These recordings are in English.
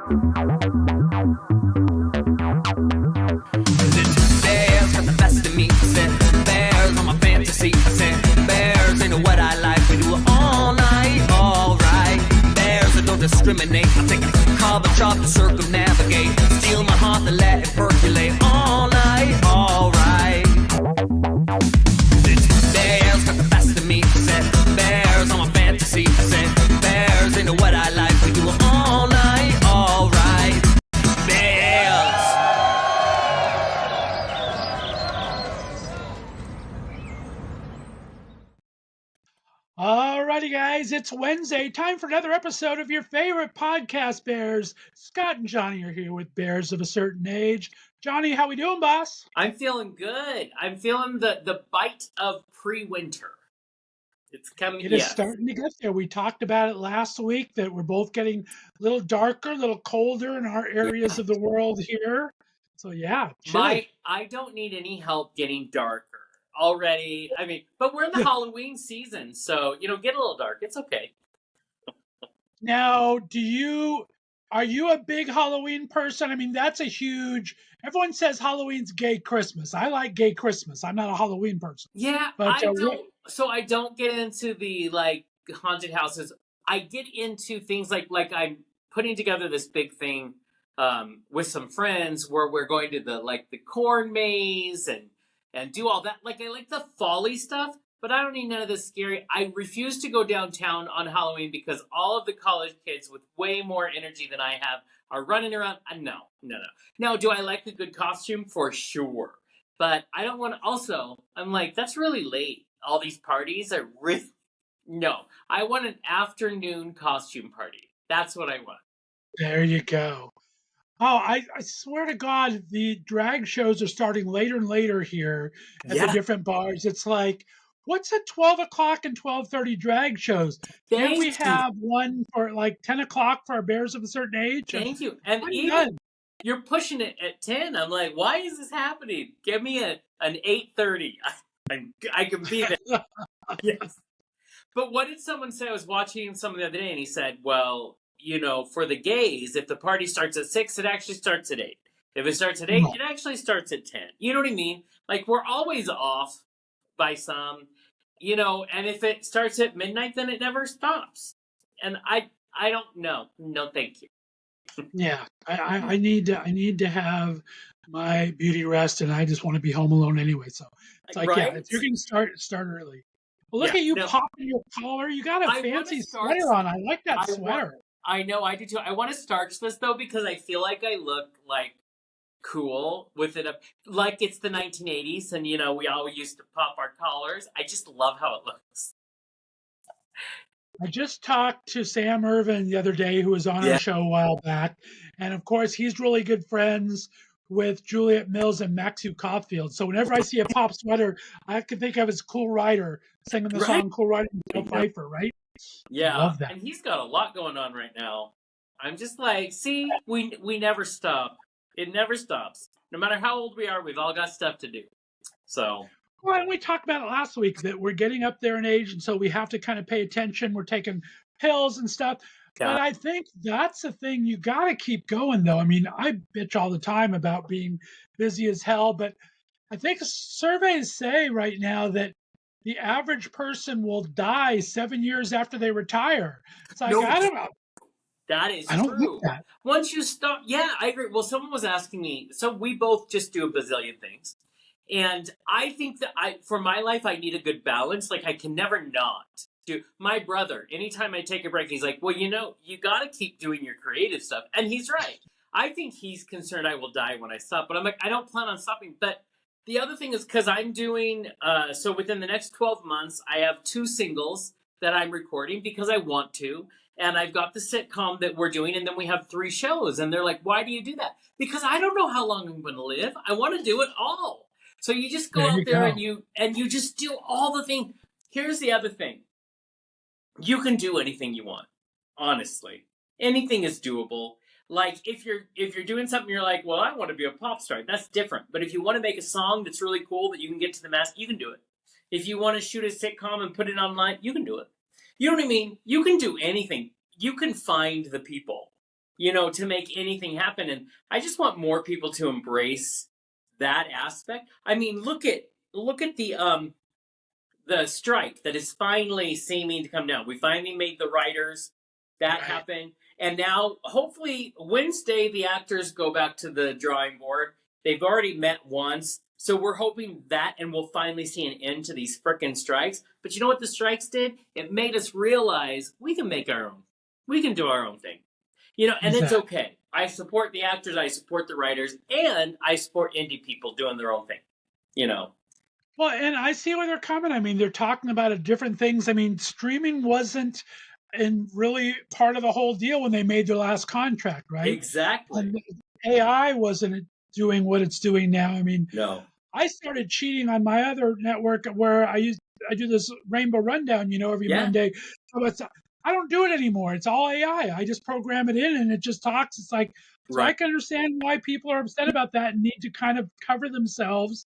Bears got the best of me. Said bears on my fantasy. Said bears ain't what I like. We do it all night, all right. Bears that don't discriminate. I take a carbon chop to circumnavigate. Steal my heart and let it percolate all night, all right. Bears got the best of me. Said bears on my fantasy. Said bears ain't what I like. We do it all night, all right. Bears. Alrighty, guys, it's Wednesday. Time for another episode of your favorite podcast bears. Scott and Johnny are here with bears of a certain age. Johnny, how we doing, boss? I'm feeling good. I'm feeling the bite of pre-winter. It's coming. It is starting to get there. We talked about it last week that we're both getting a little darker, a little colder in our areas of the world here. So yeah, chilly. I don't need any help getting darker already. I mean, but we're in the Halloween season, so get a little dark. It's okay. Now, are you a big Halloween person? I mean, that's a huge. Everyone says Halloween's gay Christmas. I like gay Christmas. I'm not a Halloween person. Yeah, But I don't. So I don't get into the haunted houses. I get into things like I'm putting together this big thing with some friends where we're going to the corn maze and do all that. Like I like the folly stuff, but I don't need none of this scary. I refuse to go downtown on Halloween because all of the college kids with way more energy than I have are running around. No. Now, do I like a good costume? For sure. But I don't want to. Also, I'm like, that's really late. All these parties are really. No, I want an afternoon costume party. That's what I want. There you go. Oh, I swear to God, the drag shows are starting later and later here at the different bars. It's like, what's at 12 o'clock and 12:30 drag shows? Can't we have one for like 10 o'clock for our bears of a certain age? Thank you. And even you're pushing it at 10. I'm like, why is this happening? Give me an 8:30. I can be there. Yes. But what did someone say? I was watching someone the other day, and he said, well, for the gays, if the party starts at 6, it actually starts at 8. If it starts at 8, it actually starts at 10. You know what I mean? Like, we're always off by some, and if it starts at midnight, then it never stops. And I don't know. No, thank you. Yeah, I need to have my beauty rest, and I just want to be home alone anyway. So it's like, yeah, if you can start early. Well, look at you popping your collar. You got a fancy sweater on. I like that sweater. I know, I do too. I want to starch this though because I feel like I look cool with it up, like it's the 1980s, and we all used to pop our collars. I just love how it looks. I just talked to Sam Irvin the other day, who was on our show a while back. And of course, he's really good friends with Juliet Mills and Maxu Caulfield. So whenever I see a pop sweater, I can think of his Cool Rider singing the song Cool Rider and Joe Pfeiffer, right? Yeah. Love that. And he's got a lot going on right now. I'm just like, see, we never stop. It never stops. No matter how old we are, we've all got stuff to do. So. Well, and we talked about it last week that we're getting up there in age, and so we have to kind of pay attention. We're taking pills and stuff. Yeah. But I think that's the thing. You got to keep going, though. I mean, I bitch all the time about being busy as hell, but I think surveys say right now that the average person will die 7 years after they retire. It's like, I don't know. That is I don't true. Think that. Once you stop, yeah, I agree. Well, someone was asking me, so we both just do a bazillion things. And I think that for my life, I need a good balance. Like, I can never not do. My brother, anytime I take a break, he's like, well, you got to keep doing your creative stuff. And he's right. I think he's concerned I will die when I stop. But I'm like, I don't plan on stopping. But the other thing is because I'm doing, so within the next 12 months, I have 2 singles that I'm recording because I want to. And I've got the sitcom that we're doing, and then we have 3 shows. And they're like, why do you do that? Because I don't know how long I'm going to live. I want to do it all. So you just go out there and you just do all the things. Here's the other thing. You can do anything you want, honestly. Anything is doable. Like if you're doing something, you're like, well, I want to be a pop star. That's different. But if you want to make a song that's really cool that you can get to the mass, you can do it. If you want to shoot a sitcom and put it online, you can do it. You know what I mean? You can do anything. You can find the people to make anything happen. And I just want more people to embrace that aspect. I mean, look at the strike that is finally seeming to come down. We finally made the writers. That happened. And now, hopefully, Wednesday, the actors go back to the drawing board. They've already met once. So we're hoping that, and we'll finally see an end to these frickin' strikes. But you know what the strikes did? It made us realize we can make our own. We can do our own thing. And it's okay. I support the actors, I support the writers, and I support indie people doing their own thing. Well, and I see where they're coming. I mean, they're talking about different things. I mean, streaming wasn't and really part of the whole deal when they made their last contract, right? Exactly. And AI wasn't doing what it's doing now. I mean, no. I started cheating on my other network where I do this Rainbow Rundown, every Monday. So I don't do it anymore. It's all AI. I just program it in and it just talks. It's like, so I can understand why people are upset about that and need to kind of cover themselves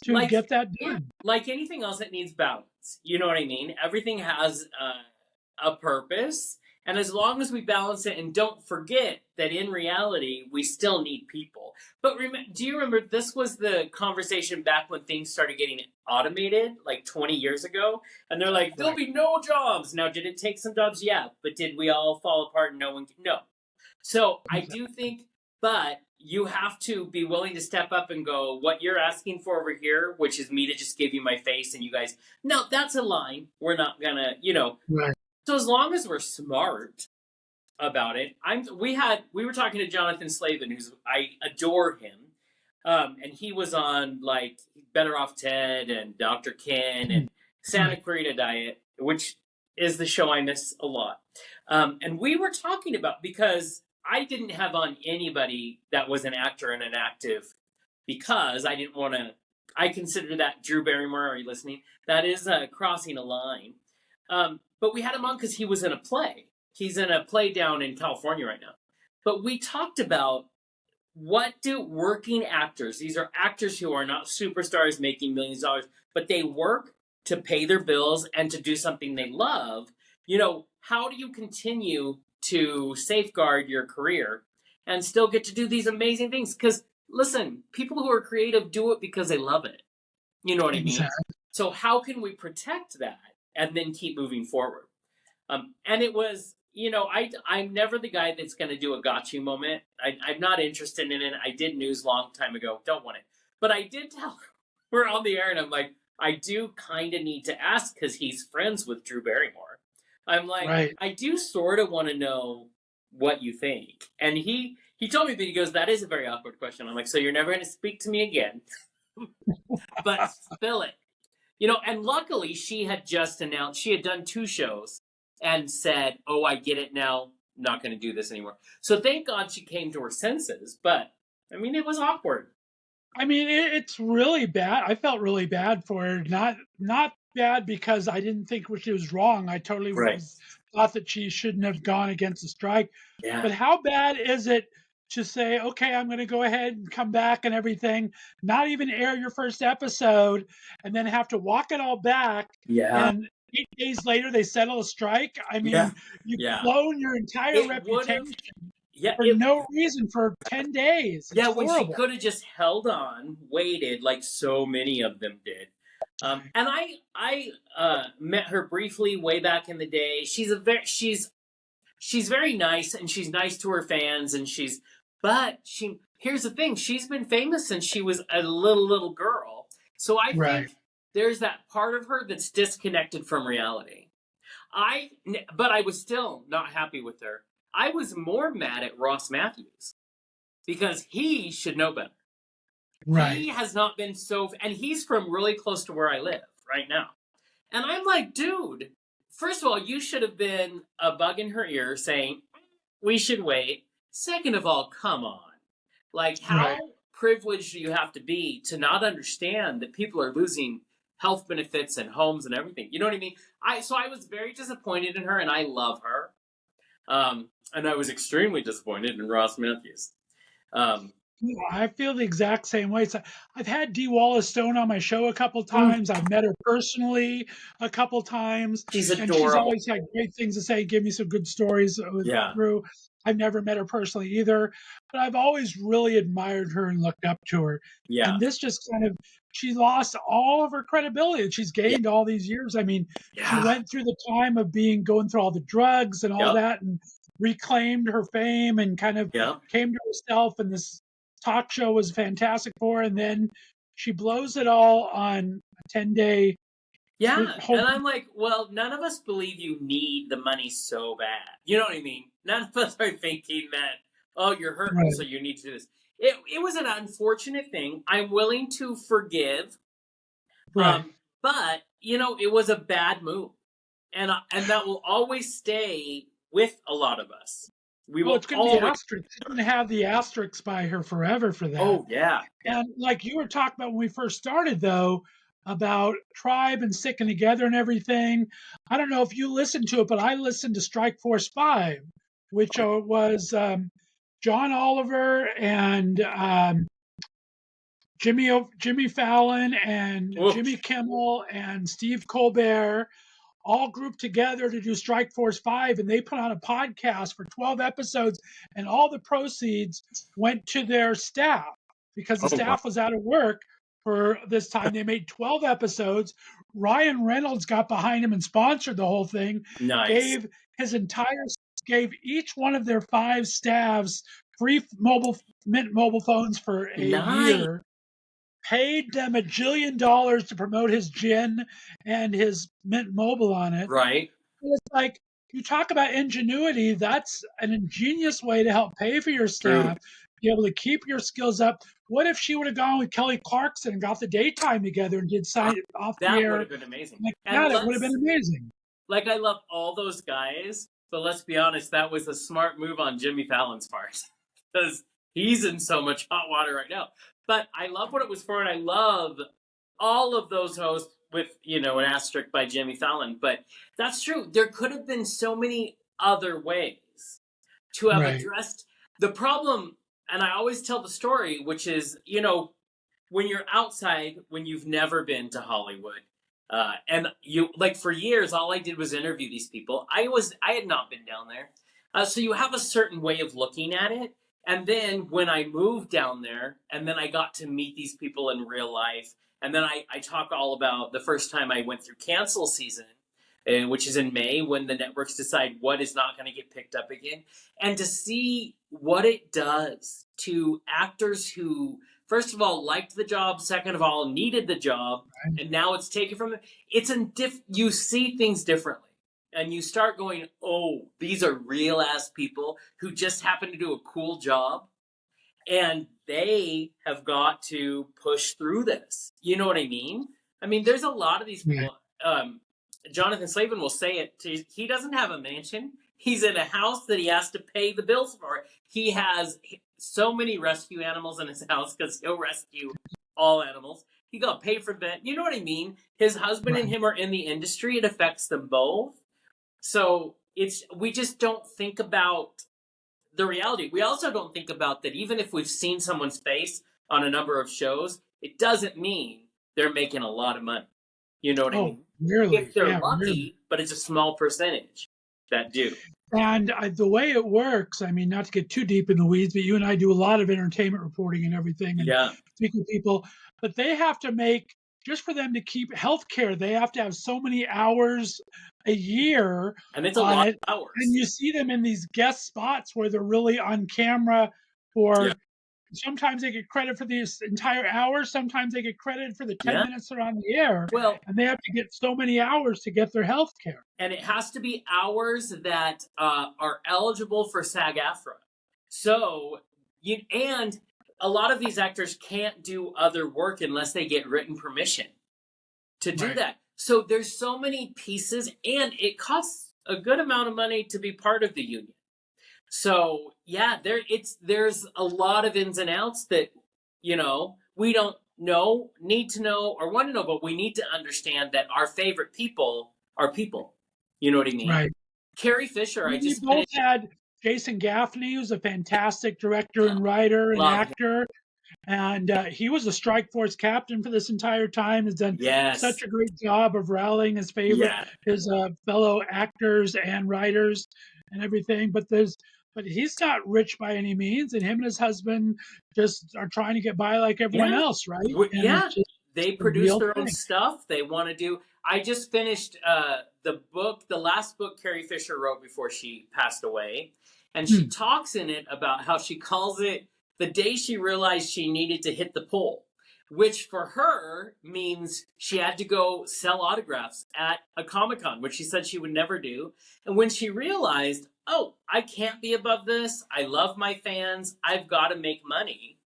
to get that done. Like anything else, it needs balance. You know what I mean? Everything has a purpose. And as long as we balance it and don't forget that in reality, we still need people. But do you remember this was the conversation back when things started getting automated, like 20 years ago? And they're like, there'll be no jobs. Now, did it take some jobs? Yeah. But did we all fall apart and no one? No. So I do think, but you have to be willing to step up and go, what you're asking for over here, which is me to just give you my face and you guys, no, that's a line. We're not gonna, Right. So as long as we're smart about it, we were talking to Jonathan Slavin, I adore him. And he was on like Better Off Ted and Dr. Ken and Santa Clarita Diet, which is the show I miss a lot. And we were talking about, because I didn't have on anybody that was an actor and an active, because I didn't want to, I consider that, Drew Barrymore, are you listening? That is crossing a line. But we had him on because he was in a play. He's in a play down in California right now. But we talked about, what do working actors, these are actors who are not superstars making millions of dollars, but they work to pay their bills and to do something they love. How do you continue to safeguard your career and still get to do these amazing things? Because listen, people who are creative do it because they love it. You know what I mean? So how can we protect that and then keep moving forward? And it was, I'm never the guy that's going to do a got you moment. I'm not interested in it. I did news long time ago. Don't want it. But I did tell, we're on the air and I'm like, I do kind of need to ask because he's friends with Drew Barrymore. I'm like, I do sort of want to know what you think. And he told me that, he goes, that is a very awkward question. I'm like, so you're never going to speak to me again. But spill it. And luckily she had just announced, she had done 2 shows and said, oh, I get it now. I'm not going to do this anymore. So thank God she came to her senses. But, I mean, it was awkward. I mean, it's really bad. I felt really bad for her. Not bad because I didn't think she was wrong. I totally thought that she shouldn't have gone against the strike. Yeah. But how bad is it to say, okay, I'm going to go ahead and come back and everything, not even air your first episode, and then have to walk it all back? Yeah. And 8 days later, they settle a strike. I mean, you've blown your entire reputation. For no reason for 10 days. It's when horrible. she could have just held on, waited, like so many of them did. And I met her briefly way back in the day. She's very nice, and she's nice to her fans, and here's the thing, she's been famous since she was a little girl. So I think there's that part of her that's disconnected from reality. But I was still not happy with her. I was more mad at Ross Matthews because he should know better. He has not been and he's from really close to where I live right now. And I'm like, dude, first of all, you should have been a bug in her ear saying, we should wait. Second of all, come on. Like, how privileged do you have to be to not understand that people are losing health benefits and homes and everything? You know what I mean? So I was very disappointed in her, and I love her. And I was extremely disappointed in Ross Matthews. I feel the exact same way. I've had Dee Wallace Stone on my show a couple Mm, times. I've met her personally a couple times, she's and she's adorable. always had great things to say. Give me some good stories with Yeah, through. I've never met her personally either, but I've always really admired her and looked up to her. yeah, And this just kind of she lost all of her credibility that she's yeah, gained all these years. I mean, she yeah, went through the time of going through all the drugs and all yep, that, and reclaimed her fame and kind of yep. came to herself. And this talk show was fantastic for her, and then she blows it all on a 10-day Yeah, whole. and I'm like, well, none of us believe you need the money so bad. You know what I mean? None of us are thinking that, oh, you're hurting, so Right, you need to do this. It was an unfortunate thing. I'm willing to forgive, right. but it was a bad move, and that will always stay with a lot of us. We Oh, will it's going to be always. asterisk. She's going to have the asterisks by her forever for that. Oh yeah, yeah. And like you were talking about when we first started, though, about tribe and sticking together and everything. I don't know if you listened to it, but I listened to Strike Force 5, which was John Oliver and Jimmy Fallon and Oof. Jimmy Kimmel and Steve Colbert all grouped together to do Strike Force 5, and they put on a podcast for 12 episodes, and all the proceeds went to their staff because the Oh wow, staff was out of work for this time. They made 12 episodes. Ryan Reynolds got behind him and sponsored the whole thing, nice, gave his entire gave each one of their 5 staffs free mobile phones for a nice, year, paid them $1 jillion to promote his gin and his Mint Mobile on it. right? It's like you talk about ingenuity. That's an ingenious way to help pay for your True. staff, be able to keep your skills up. What if she would have gone with Kelly Clarkson and got the daytime together and did Uh, sign off the that would air have been amazing. like And that? It would have been let's amazing. like I love all those guys, but let's be honest, that was a smart move on Jimmy Fallon's part because he's in so much hot water right now. But I love what it was for, and I love all of those hosts with an asterisk by Jimmy Fallon. But that's true. There could have been so many other ways to have Right. addressed the problem. And I always tell the story, which is when you're outside, when you've never been to Hollywood, and you like for years, all I did was interview these people. I had not been down there, so you have a certain way of looking at it. And then when I moved down there, and then I got to meet these people in real life, and then I talk all about the first time I went through cancel season, which is in May when the networks decide what is not going to get picked up again, and to see what it does to actors who first of all liked the job, second of all needed the job, and now it's taken from them. You see things differently, and you start going, oh, these are real ass people who just happen to do a cool job, and they have got to push through this. You know what I mean? I mean, there's a lot of these Right. people. Jonathan Slavin will say it. He doesn't have a mansion. He's in a house that he has to pay the bills for. He has so many rescue animals in his house because he'll rescue all animals. He got paid for that. You know what I mean? His husband and Right. him are in the industry. It affects them both. So we just don't think about the reality. We also don't think about that even if we've seen someone's face on a number of shows, it doesn't mean they're making a lot of money. You know what I Oh, mean? really? If they're Yeah, really. lucky, but it's a small percentage that do. And the way it works, I mean, not to get too deep in the weeds, but you and I do a lot of entertainment reporting and everything and Yeah. speak with people, but they have to make, just for them to keep healthcare, they have to have so many hours a year And it's a on lot it. of And hours. you see them in these guest spots where they're really on camera Yeah. for sometimes they get credit for this entire hour, sometimes they get credit for the 10 Yeah. minutes they're on the air, Well, and they have to get so many hours to get their health care. and it has to be hours that are eligible for SAG-AFTRA. So and a lot of these actors can't do other work unless they get written permission to do Right. that. So there's so many pieces, and it costs a good amount of money to be part of the union. So yeah, there's a lot of ins and outs that we don't need to know, or want to know, but we need to understand that our favorite people are people. You know what I mean? Right. Carrie Fisher, I We just both finished. had Jason Gaffney, who's a fantastic director and writer and Love him. actor. And he was a strike force captain for this entire time. Has done Yes. such a great job of rallying his Yeah. fellow actors and writers and everything. But he's not rich by any means, and him and his husband just are trying to get by like everyone Yeah. else, right? And Yeah. it's just They a produce real their own thing. stuff. They want to do. I just finished the last book Carrie Fisher wrote before she passed away. And she talks in it about how she calls it the day she realized she needed to hit the pole, which for her means she had to go sell autographs at a Comic-Con, which she said she would never do. And when she realized, oh, I can't be above this. I love my fans. I've got to make money.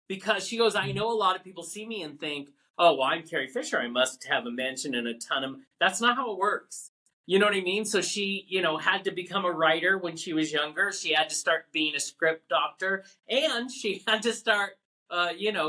Because she goes, I know a lot of people see me and think, oh, well, I'm Carrie Fisher. I must have a mansion and a ton of... That's not how it works. You know what I mean? So she, had to become a writer when she was younger. She had to start being a script doctor. And she had to start,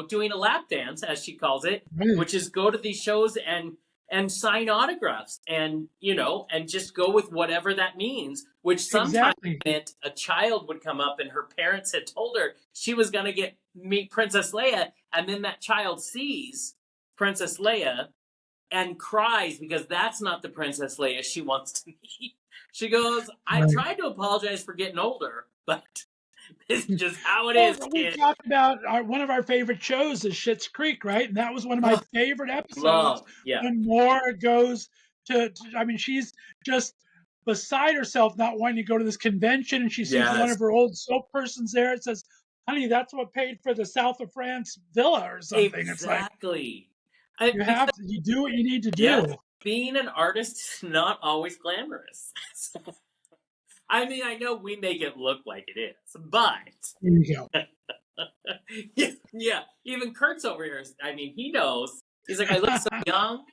doing a lap dance, as she calls it, which is go to these shows and sign autographs and, and just go with whatever that means, which sometimes meant a child would come up and her parents had told her she was going to meet Princess Leia. And then that child sees Princess Leia and cries because that's not the Princess Leia she wants to meet. She goes, I tried to apologize for getting older, but this is just how it is, We kid. talked about one of our favorite shows is Schitt's Creek, right? And that was one of my favorite episodes. When Maura goes to, I mean, she's just beside herself, not wanting to go to this convention, and she sees one of her old soap persons there. It says, honey, that's what paid for the South of France villa or something. Exactly. It's like, you do what you need to do. Yes, being an artist is not always glamorous. I mean, I know we make it look like it is, but... There you go. Yeah, even Kurt's over here. I mean, he knows. He's like, I look so young.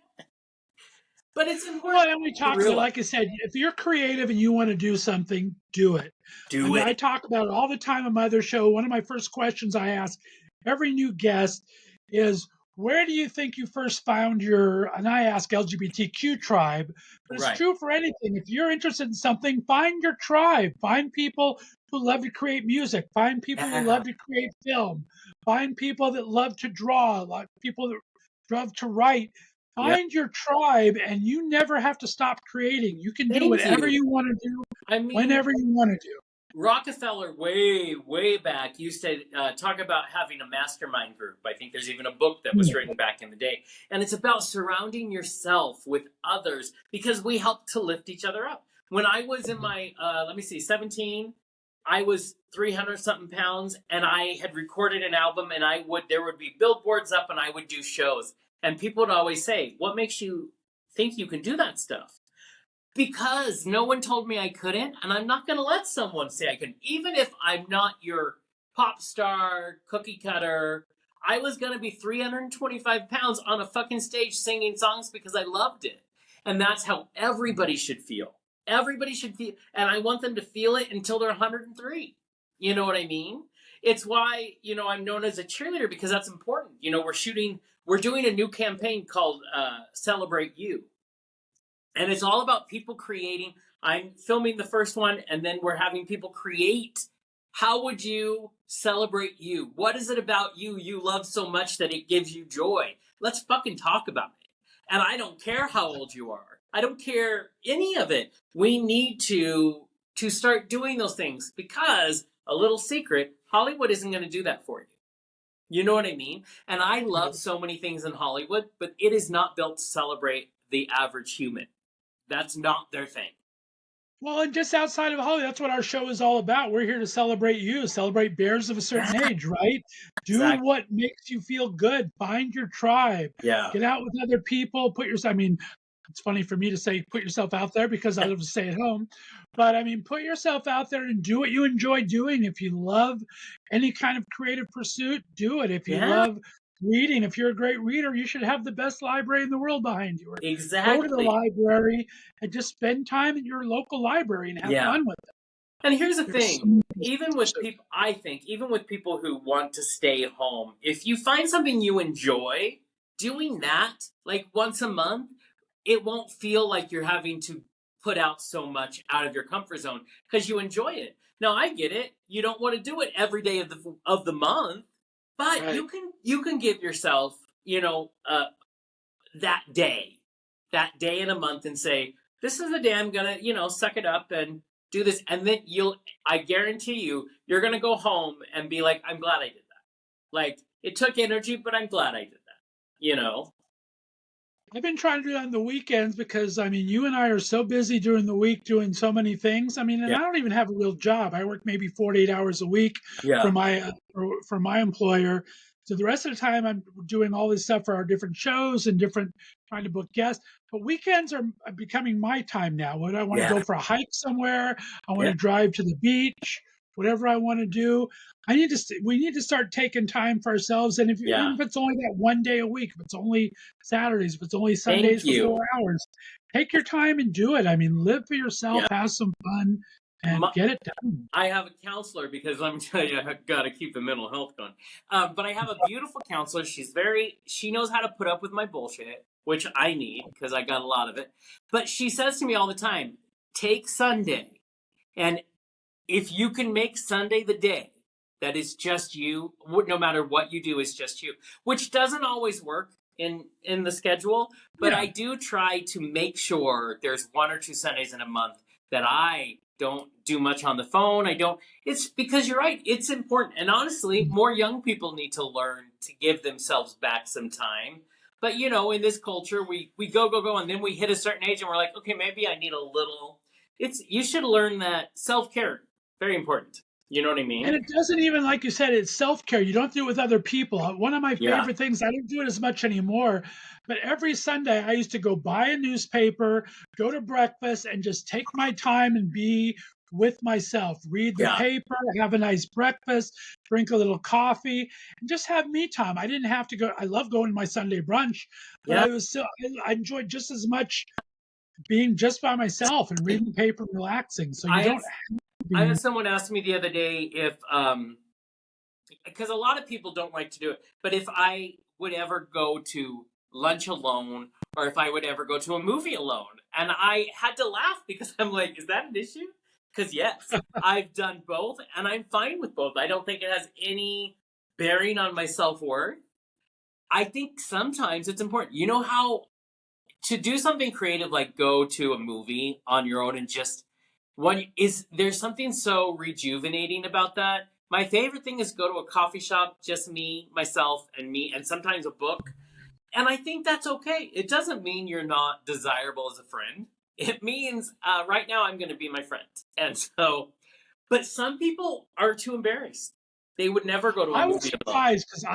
But it's important. Well, and we talk about, like I said, if you're creative and you want to do something, do it. I talk about it all the time on my other show. One of my first questions I ask every new guest is, where do you think you first found and I ask LGBTQ tribe, but it's true for anything. If you're interested in something, find your tribe. Find people who love to create music. Find people who love to create film. Find people that love to draw, like people that love to write. Find your tribe, and you never have to stop creating. You can do whatever you want to do, whenever you want to do. Rockefeller, way, way back, used to talk about having a mastermind group. I think there's even a book that was written back in the day. And it's about surrounding yourself with others because we help to lift each other up. When I was in my, 17, I was 300-something pounds, and I had recorded an album, and there would be billboards up, and I would do shows. And people would always say, what makes you think you can do that stuff? Because no one told me I couldn't, and I'm not going to let someone say I couldn't. Even if I'm not your pop star, cookie cutter, I was going to be 325 pounds on a fucking stage singing songs because I loved it. And that's how everybody should feel. Everybody should feel, and I want them to feel it until they're 103. You know what I mean? It's why, I'm known as a cheerleader because that's important. We're doing a new campaign called Celebrate You. And it's all about people creating. I'm filming the first one, and then we're having people create. How would you celebrate you? What is it about you love so much that it gives you joy? Let's fucking talk about it. And I don't care how old you are. I don't care any of it. We need to start doing those things because, a little secret, Hollywood isn't going to do that for you. You know what I mean? And I love so many things in Hollywood, but it is not built to celebrate the average human. That's not their thing. Well, and just outside of Hollywood, that's what our show is all about. We're here to celebrate you, celebrate bears of a certain age, right? Do what makes you feel good. Find your tribe. Yeah. Get out with other people. It's funny for me to say put yourself out there because I live to stay at home. But put yourself out there and do what you enjoy doing. If you love any kind of creative pursuit, do it. If you love reading, if you're a great reader, you should have the best library in the world behind you. Exactly. Go to the library and just spend time at your local library and have fun with it. And here's the thing, even with people who want to stay home, if you find something you enjoy, doing that like once a month, it won't feel like you're having to put out so much out of your comfort zone because you enjoy it. Now I get it. You don't want to do it every day of the month, but Right. you can give yourself, that day in a month and say, this is the day I'm gonna, suck it up and do this. And then I guarantee you're gonna go home and be like, I'm glad I did that. Like, it took energy, but I'm glad I did that. I've been trying to do that on the weekends because, I mean, you and I are so busy during the week doing so many things. I mean, and Yeah. I don't even have a real job. I work maybe 48 hours a week Yeah. for my employer. So the rest of the time, I'm doing all this stuff for our different shows and trying to book guests. But weekends are becoming my time now. When I want to Yeah. go for a hike somewhere, I want Yeah. to drive to the beach, whatever I want to do. We need to start taking time for ourselves. And even Yeah. if it's only that one day a week, if it's only Saturdays, if it's only Thank Sundays for you. 4 hours, take your time and do it. I mean, live for yourself, Yeah. have some fun, and get it done. I have a counselor because let me tell you, I've got to keep the mental health going. But I have a beautiful counselor. She knows how to put up with my bullshit, which I need because I got a lot of it. But she says to me all the time, take Sunday. And if you can make Sunday the day that is just you, no matter what you do, is just you, which doesn't always work in the schedule. But Yeah. I do try to make sure there's 1 or 2 Sundays in a month that I don't do much on the phone. It's because you're right. It's important. And honestly, more young people need to learn to give themselves back some time. But, in this culture, we go, and then we hit a certain age and we're like, okay, maybe I need a little. You should learn that self-care, very important. You know what I mean? And it doesn't even, like you said, it's self-care. You don't do it with other people. One of my Yeah. favorite things, I don't do it as much anymore, but every Sunday I used to go buy a newspaper, go to breakfast, and just take my time and be with myself, read the Yeah. paper, have a nice breakfast, drink a little coffee, and just have me time. I didn't have to go. I love going to my Sunday brunch, but Yeah. I enjoyed just as much being just by myself and reading the paper and relaxing. So you don't have to I be. had someone ask me the other day if because a lot of people don't like to do it, but if I would ever go to lunch alone or if I would ever go to a movie alone. And I had to laugh because I'm like, is that an issue? Because yes, I've done both and I'm fine with both. I don't think it has any bearing on my self-worth. I think sometimes it's important. You know how to do something creative like go to a movie on your own and just there's something so rejuvenating about that. My favorite thing is go to a coffee shop, just me, myself, and sometimes a book. And I think that's okay. It doesn't mean you're not desirable as a friend. It means right now I'm going to be my friend. And so, but some people are too embarrassed. They would never go to a I was movie alone. surprised because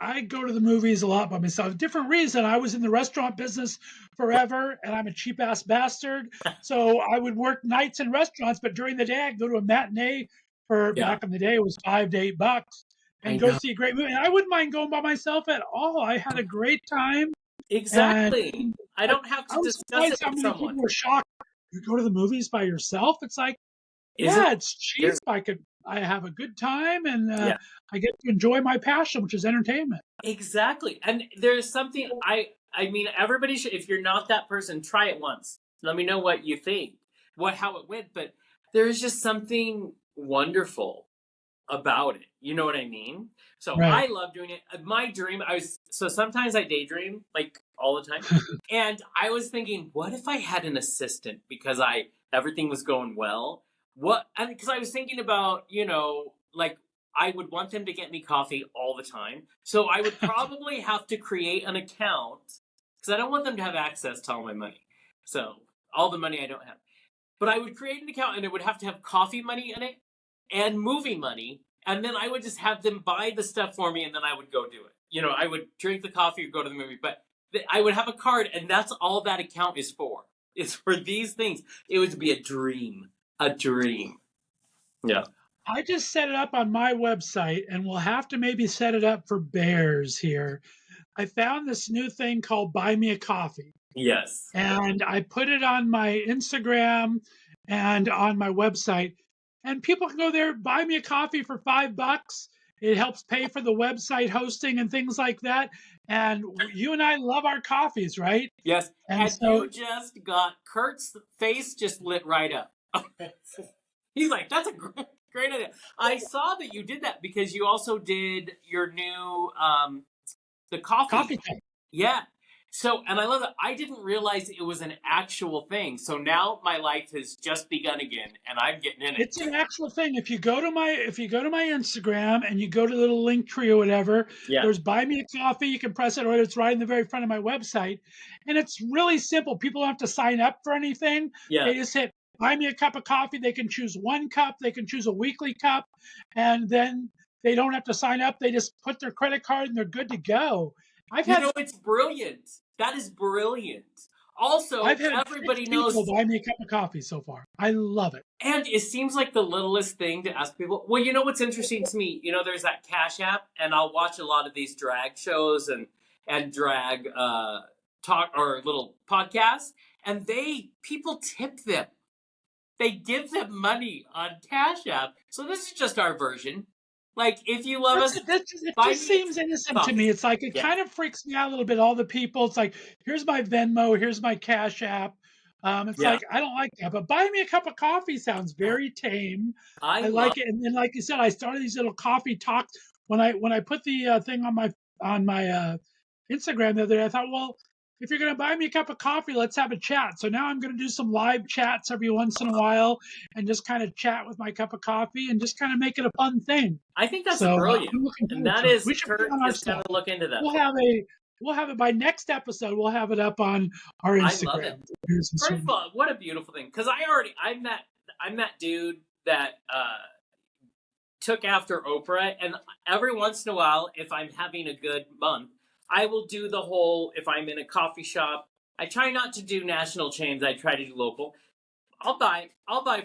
I go to the movies a lot by myself. Different reason. I was in the restaurant business forever, and I'm a cheap ass bastard. So I would work nights in restaurants, but during the day I'd go to a matinee. For Yeah, back in the day, it was $5 to $8, I and go know. see a great movie. And I wouldn't mind going by myself at all. I had a great time, and Exactly. I I, don't have I to was discuss it surprised how with many someone. people were shocked. You go to the movies by yourself? It's like, Isn't yeah, it's cheap. there's I have a good time, and yeah. I get to enjoy my passion, which is entertainment. Exactly. And there's something I mean everybody should, if you're not that person, try it once. Let me know what you think. How it went, but there's just something wonderful about it. You know what I mean? So Right. I love doing it. My dream, so sometimes I daydream like all the time. And I was thinking, what if I had an assistant because everything was going well? And because I was thinking about, like I would want them to get me coffee all the time. So I would probably have to create an account because I don't want them to have access to all my money. So all the money I don't have. But I would create an account and it would have to have coffee money in it and movie money. And then I would just have them buy the stuff for me and then I would go do it. I would drink the coffee or go to the movie. But I would have a card and that's all that account is for. It's for these things. It would be a dream. A dream. Yeah. I just set it up on my website, and we'll have to maybe set it up for bears here. I found this new thing called Buy Me a Coffee, Yes. and I put it on my Instagram and on my website. And people can go there, buy me a coffee for $5, It helps pay for the website hosting and things like that. And you and I love our coffees, right? Yes. And And so you just got Kurt's face just lit right up. He's like, that's a great idea. I saw that you did that because you also did your new the coffee. coffee time. Yeah. So, and I love that. I didn't realize it was an actual thing. So now my life has just begun again, and I'm getting in it. It's an actual thing. If you go to my Instagram and you go to the little link tree or whatever, Yeah. there's buy me a coffee. You can press it, or it's right in the very front of my website. And it's really simple. People don't have to sign up for anything. Yeah. They just hit buy me a cup of coffee. They can choose 1 cup. They can choose a weekly cup, and then they don't have to sign up. They just put their credit card and they're good to go. It's brilliant. That is brilliant. Also, I've had everybody 6 knows. people buy me a cup of coffee so far. I love it. And it seems like the littlest thing to ask people. Well, you know what's interesting to me? You know, there's that Cash App, and I'll watch a lot of these drag shows and drag talk or little podcasts, and people tip them. They give them money on Cash App. So this is just our version. Like, if you love us, It just seems innocent to me. It's like, it kind of freaks me out a little bit. All the people, it's like, here's my Venmo, here's my Cash App. It's like, I don't like that. But buy me a cup of coffee sounds very tame. I like it. And then, like you said, I started these little coffee talks. When I put the thing on my Instagram the other day, I thought, well, if you're going to buy me a cup of coffee, let's have a chat. So now I'm going to do some live chats every once in a while and just kind of chat with my cup of coffee and just kind of make it a fun thing. I think that's brilliant. And that is, we should put it on our stuff. Look into that. We'll have it by next episode. We'll have it up on our Instagram. I love it. First of all, what a beautiful thing. Because I'm that dude that took after Oprah, and every once in a while, if I'm having a good month, I will do the whole, if I'm in a coffee shop, I try not to do national chains. I try to do local. I'll buy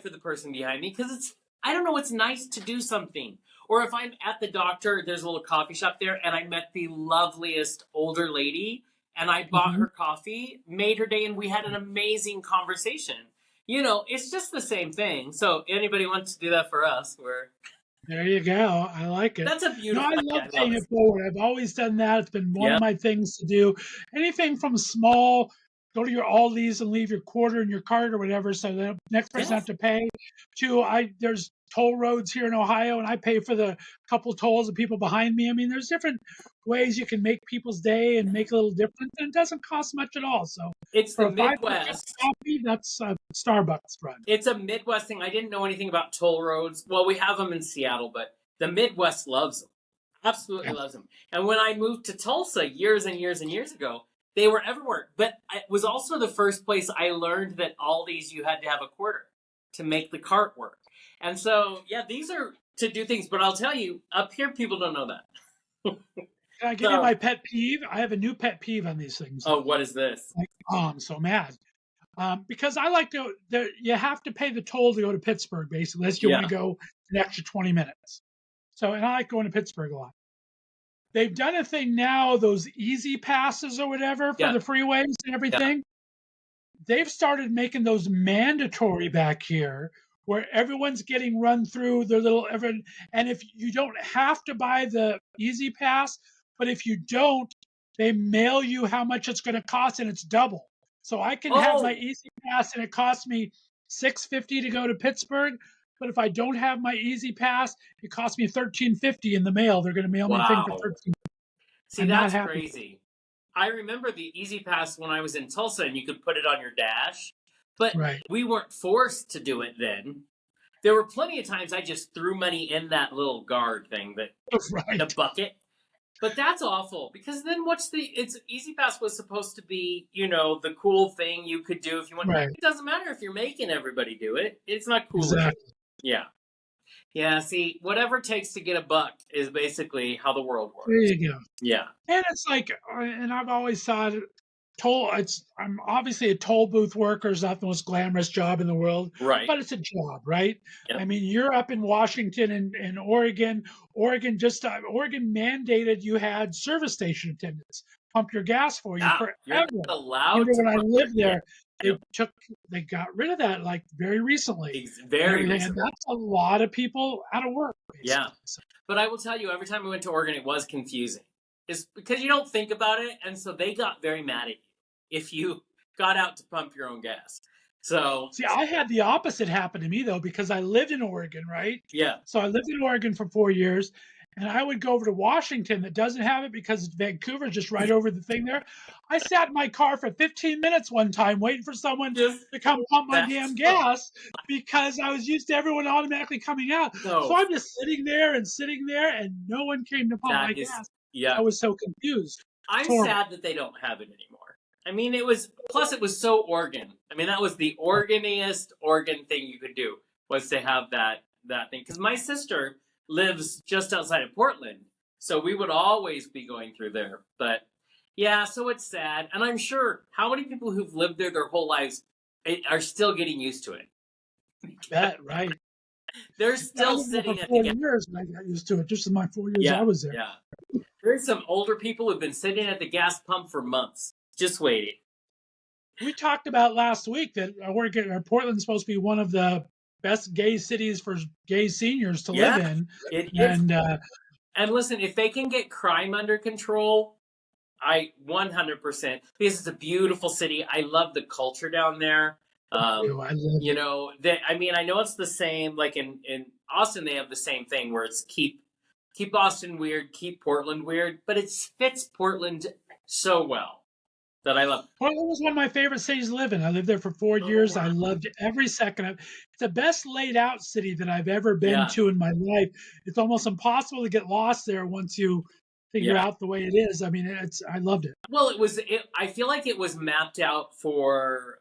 for the person behind me because I don't know, it's nice to do something. Or if I'm at the doctor, there's a little coffee shop there, and I met the loveliest older lady, and I bought her coffee, made her day, and we had an amazing conversation. You know, it's just the same thing. So anybody wants to do that for us, there you go. I like it. That's a beautiful. No, I love paying it forward. I've always done that. It's been one of my things to do. Anything from small, go to your Aldi's and leave your quarter in your cart or whatever, so the next person have to pay. To there's toll roads here in Ohio, and I pay for the couple tolls of people behind me. I mean, there's different ways you can make people's day and make a little difference, and it doesn't cost much at all. So it's the Midwest coffee. That's a Starbucks run. It's a Midwest thing. I didn't know anything about toll roads. Well, we have them in Seattle, but the Midwest loves them. Absolutely loves them. And when I moved to Tulsa years and years and years ago, they were everywhere. But it was also the first place I learned that Aldi's, you had to have a quarter to make the cart work. And so, these are to do things. But I'll tell you, up here, people don't know that. Can I give you my pet peeve? I have a new pet peeve on these things. Oh, what is this? I'm so mad. Because I like to, you have to pay the toll to go to Pittsburgh, basically, unless you want to go an extra 20 minutes. So, and I like going to Pittsburgh a lot. They've done a thing now, those easy passes or whatever for the freeways and everything. They've started making those mandatory back here, where everyone's getting run through their and if you don't have to buy the easy pass, but if you don't, they mail you how much it's going to cost, and it's double. So I can have my easy pass and it costs me $6.50 to go to Pittsburgh. But if I don't have my easy pass, it costs me $13.50 in the mail. They're going to mail me a thing for $13. See, that's crazy. I remember the easy pass when I was in Tulsa, and you could put it on your dash. But we weren't forced to do it then. There were plenty of times I just threw money in that little guard thing, the bucket. But that's awful, because then Easy Pass was supposed to be, the cool thing you could do if you want. It doesn't matter if you're making everybody do it. It's not cool. Exactly. Yeah. Yeah, see, whatever it takes to get a buck is basically how the world works. There you go. Yeah. And it's like, and I've always thought, I'm obviously a toll booth worker is not the most glamorous job in the world, but it's a job, right? Yep. I mean, you're up in Washington and Oregon. Oregon mandated you had service station attendants pump your gas for you forever. You're not allowed. Remember when I lived there, they got rid of that like very recently. Very recently. And that's a lot of people out of work. basically. Yeah. So, But I will tell you, every time I went to Oregon, it was confusing. It's because you don't think about it, and so they got very mad at you if you got out to pump your own gas. So, see, I had the opposite happen to me though, because I lived in Oregon, right? yeah, So I lived in Oregon for 4 years, and I would go over to Washington that doesn't have it because Vancouver's just right over the thing there. I sat in my car for 15 minutes one time waiting for someone just to come pump my damn that's gas because I was used to everyone automatically coming out. so So I'm just sitting there, and no one came to pump my that is gas. yeah. I was so confused. It's I'm horrible. sad that they don't have it anymore. I mean, it was plus it was so Oregon. I mean, that was the Oregoniest Oregon thing you could do was to have that thing. Because my sister lives just outside of Portland, so we would always be going through there. But yeah, so it's sad, and I'm sure how many people who've lived there their whole lives are still getting used to it. That right. They're I still lived there for sitting at the 4 gas. years, and I got used to it. Just in my 4 years I Yeah, was there. yeah. There's some older people who've been sitting at the gas pump for months, just waiting. We talked about last week that Oregon or Portland's supposed to be one of the best gay cities for gay seniors to live Yeah, in, it is. and And listen, if they can get crime under control, I 100% because it's a beautiful city. I love the culture down there. I love You it. know, I mean, I know it's the same. Like in Austin, they have the same thing where it's keep Austin weird, keep Portland weird, but it fits Portland so well that I love. Portland was one of my favorite cities to live in. I lived there for 4 years. I Wow. loved every second of it. It's the best laid out city that I've ever been Yeah, to in my life. It's almost impossible to get lost there once you figure yeah. out the way it is. I mean, I loved it. Well, it was. I feel like it was mapped out for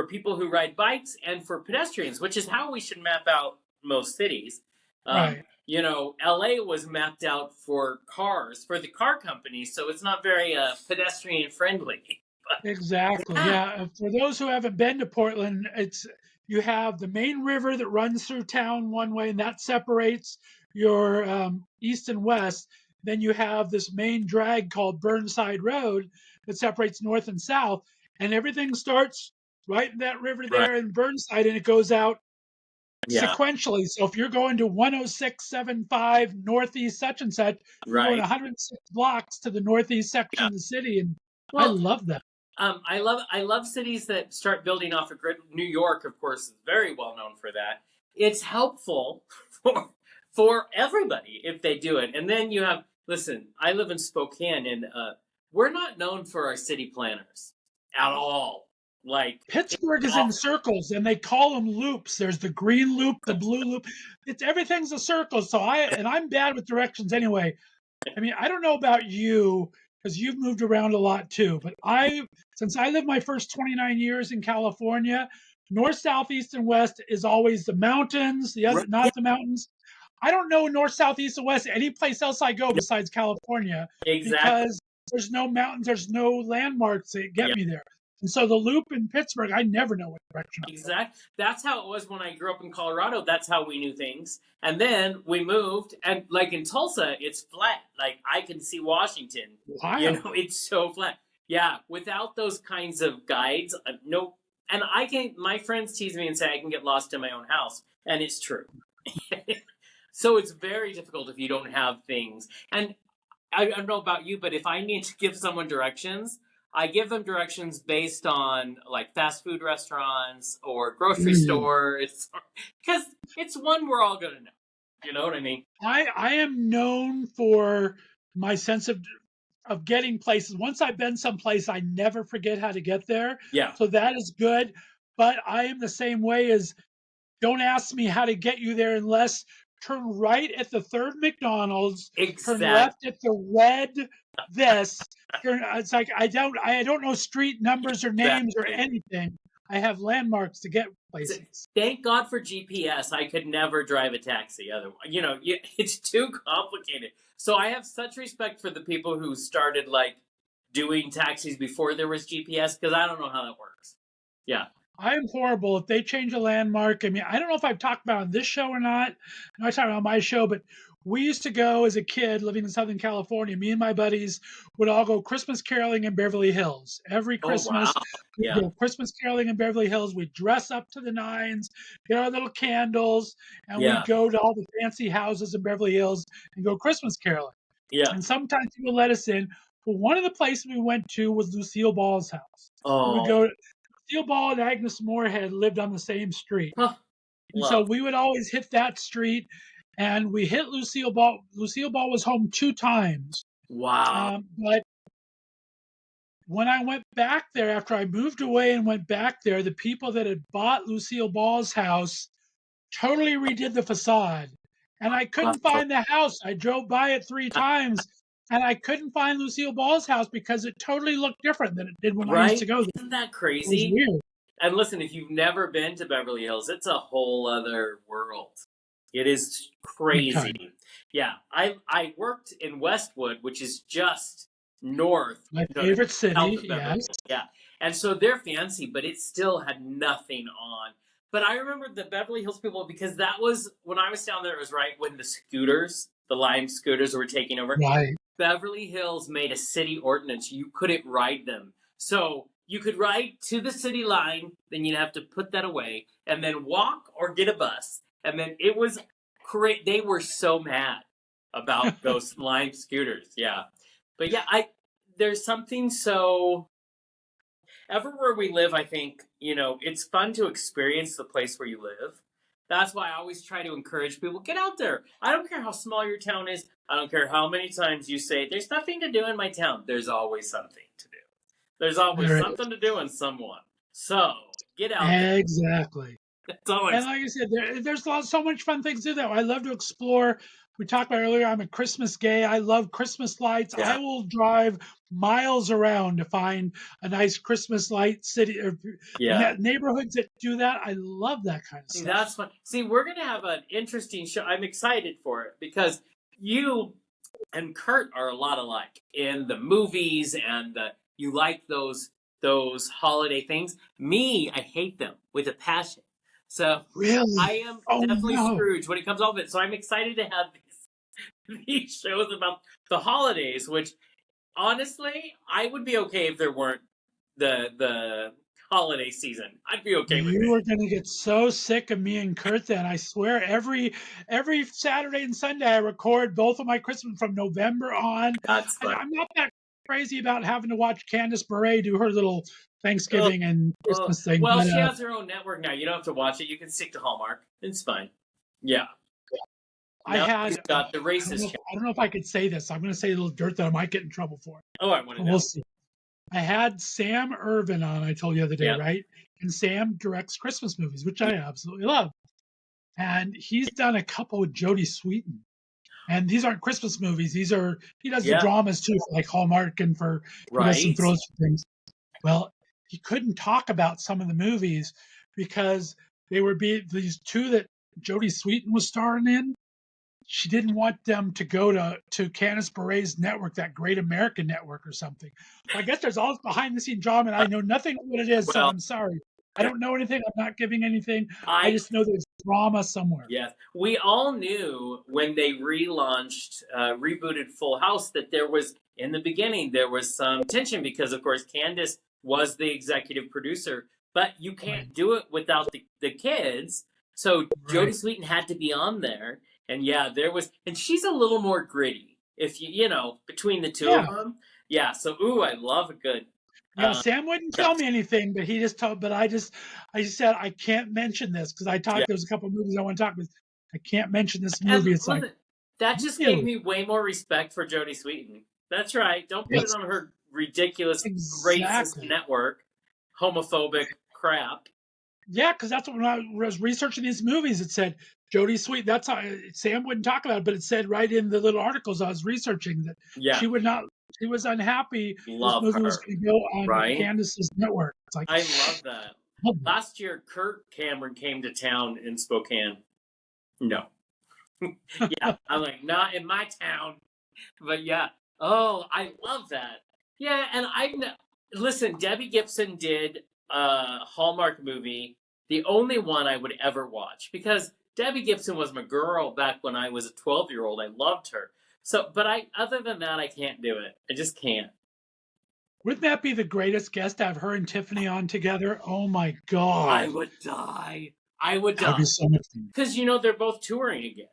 people who ride bikes and for pedestrians, which is how we should map out most cities. Right. You know, LA was mapped out for cars, for the car companies, so it's not very pedestrian friendly. Exactly. Yeah. For those who haven't been to Portland, you have the main river that runs through town one way, and that separates your east and west. Then you have this main drag called Burnside Road that separates north and south, and everything starts right in that river Right. there in Burnside, and it goes out Yeah. sequentially. So if you're going to 10675 northeast such and such, you're going Right. 106 blocks to the northeast section Yeah. of the city, and I Well, love that. I love cities that start building off a grid. New York, of course, is very well known for that. It's helpful for everybody if they do it. And then you have listen. I live in Spokane, and we're not known for our city planners at all. Like Pittsburgh is in circles, and they call them loops. There's the green loop, the blue loop. Everything's a circle. So I'm bad with directions anyway. I mean, I don't know about you because you've moved around a lot too, but since I lived my first 29 years in California, north, south, east, and west is always the mountains. The other, yeah, not the mountains. I don't know north, south, east, and west any place else I go besides California exactly. because there's no mountains, there's no landmarks that get Yeah. me there. And so the loop in Pittsburgh, I never know what direction I'm going. Exactly. That's how it was when I grew up in Colorado. That's how we knew things. And then we moved, and like in Tulsa, it's flat. Like I can see Washington. Wow. You know, it's so flat. Yeah, without those kinds of guides, no. And my friends tease me and say I can get lost in my own house, and it's true. So it's very difficult if you don't have things. And I don't know about you, but if I need to give someone directions, I give them directions based on like fast food restaurants or grocery stores because it's one we're all going to know. You know what I mean? I am known for my sense of getting places. Once I've been someplace, I never forget how to get there. Yeah. So that is good. But I am the same way as don't ask me how to get you there unless turn right at the third McDonald's, Exactly. turn left at the red this. It's like I don't know street numbers or names or anything. I have landmarks to get places. Thank God for GPS. I could never drive a taxi otherwise. You know, it's too complicated. So I have such respect for the people who started like doing taxis before there was GPS because I don't know how that works. Yeah. I am horrible. If they change a landmark, I mean, I don't know if I've talked about it on this show or not. I talked about my show, but we used to go as a kid living in Southern California. Me and my buddies would all go Christmas caroling in Beverly Hills. Every Oh wow. Christmas, we'd Yeah. go Christmas caroling in Beverly Hills. We'd dress up to the nines, get our little candles, and we'd Yeah. go to all the fancy houses in Beverly Hills and go Christmas caroling. Yeah. And sometimes people let us in. But one of the places we went to was Lucille Ball's house. We would Oh. go. Lucille Ball and Agnes Moorehead lived on the same street. Huh. And so Love. we would always hit that street, and we hit Lucille Ball. Lucille Ball was home 2 times. Wow. But when I went back there, after I moved away and went back there, the people that had bought Lucille Ball's house totally redid the facade. And I couldn't Wow. find the house. I drove by it 3 times, and I couldn't find Lucille Ball's house because it totally looked different than it did when I used to Right? go there. Isn't that It was crazy? weird. And listen, if you've never been to Beverly Hills, it's a whole other world. It is Big time. crazy. Yeah. I worked in Westwood, which is just north. My no, favorite south city, of Beverly yes. Hills. Yeah. And so they're fancy, but it still had nothing on. But I remember the Beverly Hills people because that was when I was down there, it was right when the scooters, the Lime scooters were taking over. Right. Beverly Hills made a city ordinance. You couldn't ride them. So you could ride to the city line, then you'd have to put that away, and then walk or get a bus. And then it was great. They were so mad about those Lime scooters. Yeah. But yeah, there's something so everywhere we live, I think, it's fun to experience the place where you live. That's why I always try to encourage people, get out there. I don't care how small your town is. I don't care how many times you say, there's nothing to do in my town. There's always something to do. There's always something to do in someone. So, get out there. Exactly. That's all And like I said, there's so much fun things to do that. I love to explore. We talked about earlier, I'm a Christmas gay. I love Christmas lights. Yeah. I will drive miles around to find a nice Christmas light city or neighborhoods that do that. I love that kind of See, stuff. that's fun. See, we're going to have an interesting show. I'm excited for it because you and Kurt are a lot alike in the movies and you like those holiday things. Me, I hate them with a passion. So Really? I am definitely Scrooge when it comes all of it. So I'm excited to have these shows about the holidays, which honestly, I would be okay if there weren't the holiday season. I'd be okay with it. You are going to get so sick of me and Kurt then. I swear every Saturday and Sunday I record both of my Christmas from November on. I'm not that crazy about having to watch Candice Bure do her little Thanksgiving and Christmas thing. Well, she has her own network now. You don't have to watch it. You can stick to Hallmark. It's fine. Yeah. I got the racist. I don't know if I could say this. I'm going to say a little dirt that I might get in trouble for. Oh, I want to know. We'll see. I had Sam Irvin on, I told you the other day, right? And Sam directs Christmas movies, which I absolutely love. And he's done a couple with Jodie Sweetin. And these aren't Christmas movies. He does the dramas too, for like Hallmark and for he does some throws for things. Well, he couldn't talk about some of the movies because they were these two that Jodie Sweetin was starring in. She didn't want them to go to Candice Bure's network, that Great American Network or something. I guess there's all this behind the scene drama, and I know nothing of what it is, so I'm sorry. I don't know anything. I'm not giving anything. I just know there's drama somewhere. Yes. We all knew when they rebooted Full House that there was, in the beginning, there was some tension because, of course, Candice was the executive producer, but you can't do it without the kids. So Jodie Sweetin had to be on there. And there was, and she's a little more gritty. If between the two of them, So, I love a good. Sam wouldn't tell me anything, but he just told. But I said I can't mention this because I talked. There's a couple of movies I want to talk about. I can't mention this movie. It's like that just gave me way more respect for Jodie Sweetin. That's right. Don't put it on her ridiculous racist network, homophobic crap. Yeah, because that's when I was researching these movies. It said Jodie Sweetin. That's how Sam wouldn't talk about it, but it said right in the little articles I was researching that she would not. She was unhappy. This movie was going to go on Candice's network. It's like, I love that. Last year, Kurt Cameron came to town in Spokane. No. I'm like, not in my town. But I love that. Yeah, and listen, Debbie Gibson did a Hallmark movie, the only one I would ever watch, because Debbie Gibson was my girl back when I was a 12-year-old. I loved her. So, but other than that, I can't do it. I just can't. Wouldn't that be the greatest guest to have her and Tiffany on together? Oh my I God. would die. I would That would be die. so much fun. Because, they're both touring again.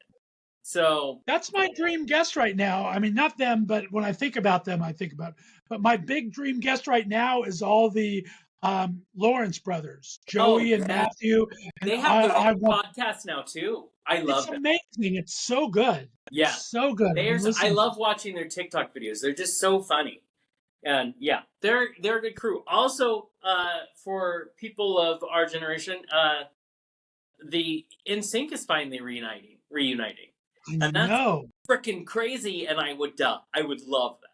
So, That's my dream guest right now. I mean, not them, but when I think about them, but my big dream guest right now is all the Lawrence brothers, oh, Joey and yeah. Matthew. And They have their I own want, podcast now, too. I it's love them. amazing. It's so good. Yeah. It's so good. I love watching their TikTok videos. They're just so funny. And yeah, they're a good crew. Also, for people of our generation, the NSYNC is finally reuniting. I And that's know. freaking crazy, and I would love that.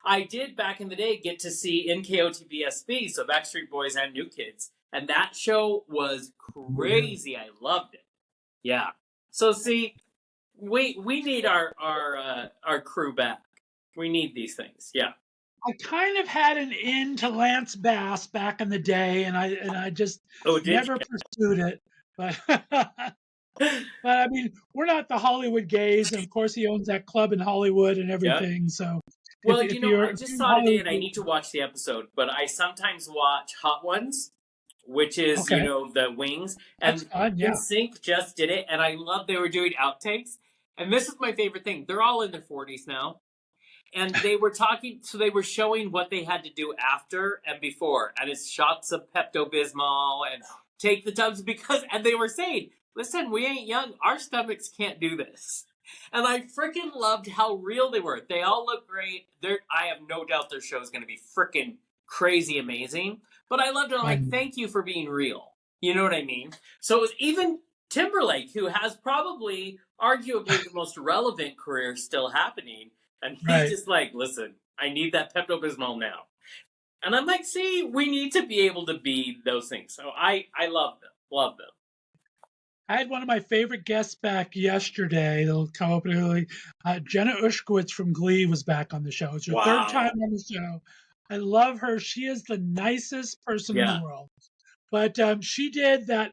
I did back in the day get to see NKOTBSB, so Backstreet Boys and New Kids, and that show was crazy. I loved it. Yeah. So see, we need our crew back. We need these things. Yeah. I kind of had an in to Lance Bass back in the day, and I just never pursued it. But but I mean, we're not the Hollywood gays, and of course he owns that club in Hollywood and everything. Yep. So, well, I just saw today, and I need to watch the episode. But I sometimes watch Hot Ones, which is the Wings, and NSYNC just did it, and I love they were doing outtakes. And this is my favorite thing. They're all in their 40s now. And they were talking, so they were showing what they had to do after and before. And it's shots of Pepto-Bismol and take the tubs and they were saying, listen, we ain't young. Our stomachs can't do this. And I freaking loved how real they were. They all look great. I have no doubt their show is going to be freaking crazy amazing. But I loved it. I'm like, thank you for being real. You know what I mean? So it was even Timberlake, who has probably arguably the most relevant career still happening. And he's just like, listen, I need that Pepto-Bismol now. And I'm like, see, we need to be able to be those things. So I love them. Love them. I had one of my favorite guests back yesterday. They'll come up early. Jenna Ushkowitz from Glee was back on the show. It's her third time on the show. I love her. She is the nicest person in the world. But she did that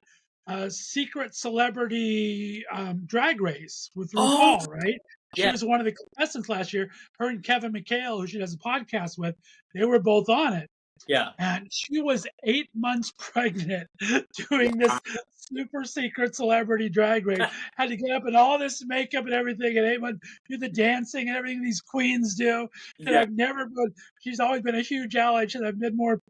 secret celebrity drag race with RuPaul, right? She was one of the contestants last year. Her and Kevin McHale, who she does a podcast with, they were both on it. Yeah. And she was 8 months pregnant doing this super secret celebrity drag race. Had to get up in all this makeup and everything, and 8 months, do the dancing and everything these queens do. And she's always been a huge ally. I've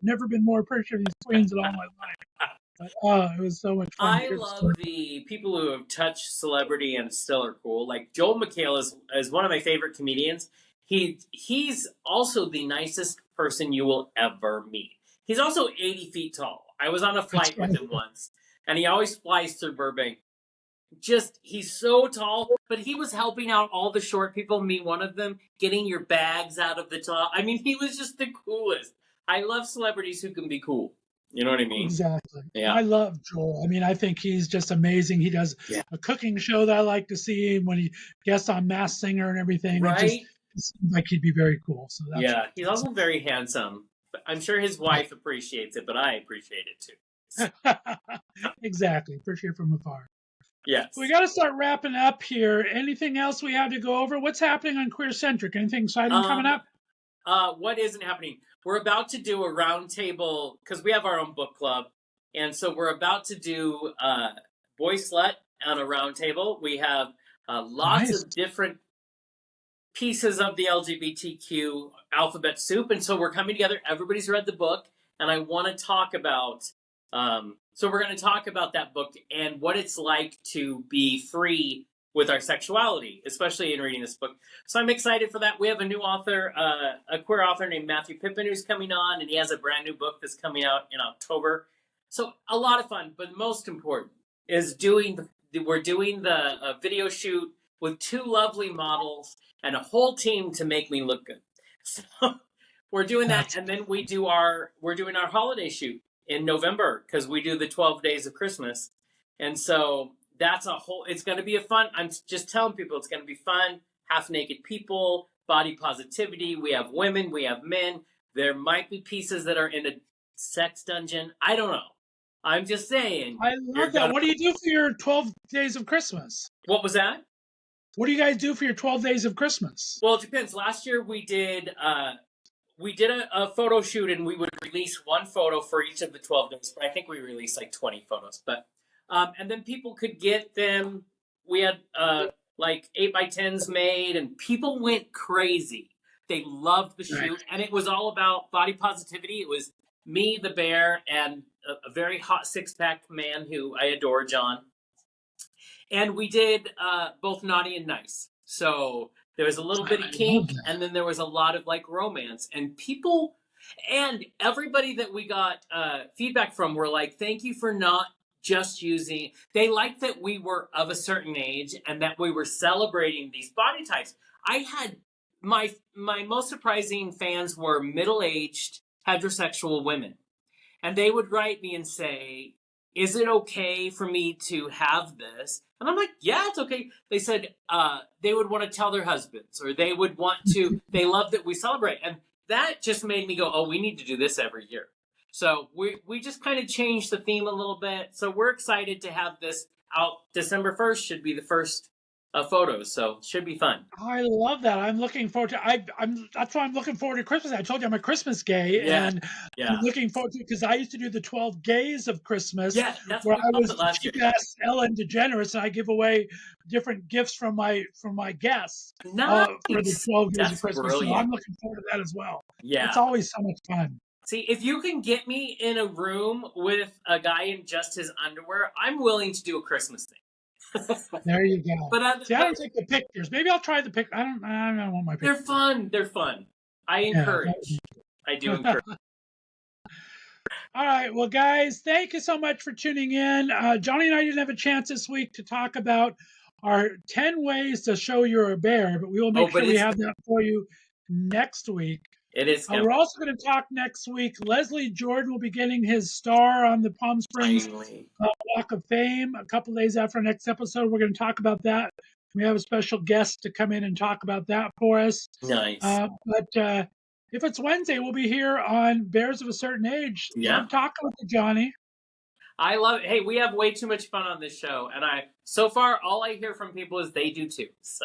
never been more appreciative of these queens in all my life. But, it was so much fun. I love the people who have touched celebrity and still are cool. Like Joel McHale is one of my favorite comedians. He's also the nicest person you will ever meet. He's also 80 feet tall. I was on a flight with him once, and he always flies through Burbank. He's so tall, but he was helping out all the short people, me one of them, getting your bags out of the top. I mean, he was just the coolest. I love celebrities who can be cool. You know what I mean? Exactly. Yeah. I love Joel. I mean, I think he's just amazing. He does a cooking show that I like to see when he guests on Masked Singer and everything. Right. It seems like he'd be very cool. So he's also very handsome. I'm sure his wife appreciates it, but I appreciate it too. Exactly. Appreciate from afar. Yes. We got to start wrapping up here. Anything else we have to go over? What's happening on Queer Centric? Anything exciting coming up? What isn't happening? We're about to do a roundtable because we have our own book club. And so we're about to do Boy Slut on a roundtable. We have lots of different pieces of the LGBTQ alphabet soup. And so we're coming together. Everybody's read the book. And I want to talk about, so we're going to talk about that book and what it's like to be free with our sexuality, especially in reading this book. So I'm excited for that. We have a new author, a queer author named Matthew Pippin, who's coming on, and he has a brand new book that's coming out in October. So a lot of fun, but most important is we're doing the video shoot with 2 lovely models and a whole team to make me look good. So we're doing that, and then we're doing our holiday shoot in November because we do the 12 days of Christmas, and so that's it's going to be I'm just telling people it's going to be fun. Half naked people, body positivity. We have women, we have men. There might be pieces that are in a sex dungeon. I don't know. I'm just saying. I love that. What do you do for your 12 days of Christmas? What was that? What do you guys do for your 12 days of Christmas? Well, it depends. Last year we did a photo shoot, and we would release one photo for each of the 12 days. But I think we released like 20 photos. But and then people could get them. We had like 8x10s made, and people went crazy. They loved the shoot, and it was all about body positivity. It was me, the bear, and a very hot six-pack man who I adore, John. And we did both naughty and nice. So there was a little bit of kink, and then there was a lot of like romance. And people, and everybody that we got feedback from were like, thank you for not just using, they liked that we were of a certain age and that we were celebrating these body types. I had, my most surprising fans were middle-aged heterosexual women. And they would write me and say, is it okay for me to have this? And I'm like, yeah, it's okay. They said they would want to tell their husbands, or they would want to, they love that we celebrate. And that just made me go, oh, we need to do this every year. So we just kind of changed the theme a little bit. So we're excited to have this out. December 1st should be the first photos, so it should be fun. I love that. I'm looking forward to. That's why I'm looking forward to Christmas. I told you I'm a Christmas gay, and I'm looking forward to, because I used to do the 12 gays of Christmas, that's where I was last year. Ellen DeGeneres, and I give away different gifts from my guests Nice. for the 12 days of Christmas. Brilliant. So I'm looking forward to that as well. Yeah, it's always so much fun. See, if you can get me in a room with a guy in just his underwear, I'm willing to do a Christmas thing. There you go. But I don't take the pictures. Maybe I'll try the pic. I don't want my pictures. They're fun. I encourage. I do encourage. All right. Well, guys, thank you so much for tuning in. Jonny and I didn't have a chance this week to talk about our 10 ways to show you're a bear, but we will make sure we have that for you next week. It is. We're also going to talk next week. Leslie Jordan will be getting his star on the Palm Springs Walk of Fame a couple days after our next episode. We're going to talk about that. We have a special guest to come in and talk about that for us. Nice. But if it's Wednesday, we'll be here on Bears of a Certain Age. Yeah. I'm talking with you, Jonny. I love it. Hey, we have way too much fun on this show. And so far, all I hear from people is they do too. So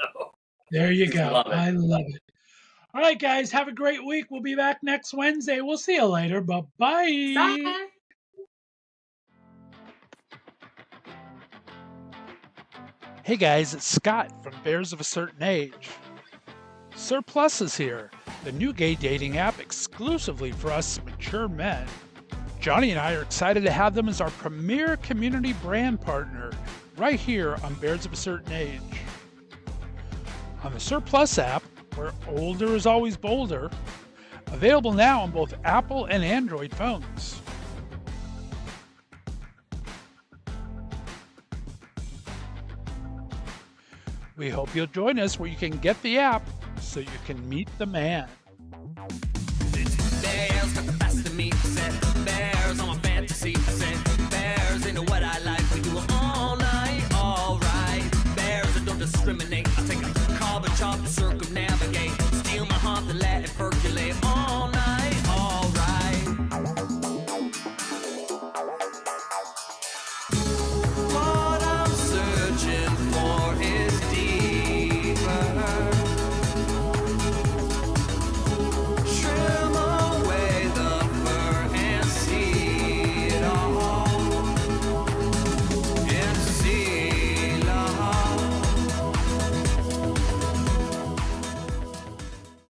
there you go. I love it. All right, guys, have a great week. We'll be back next Wednesday. We'll see you later. Bye-bye. Bye. Hey, guys, it's Scott from Bears of a Certain Age. Surplus is here, the new gay dating app exclusively for us mature men. Jonny and I are excited to have them as our premier community brand partner right here on Bears of a Certain Age. On the Surplus app, where older is always bolder, available now on both Apple and Android phones. We hope you'll join us where you can get the app so you can meet the man. There's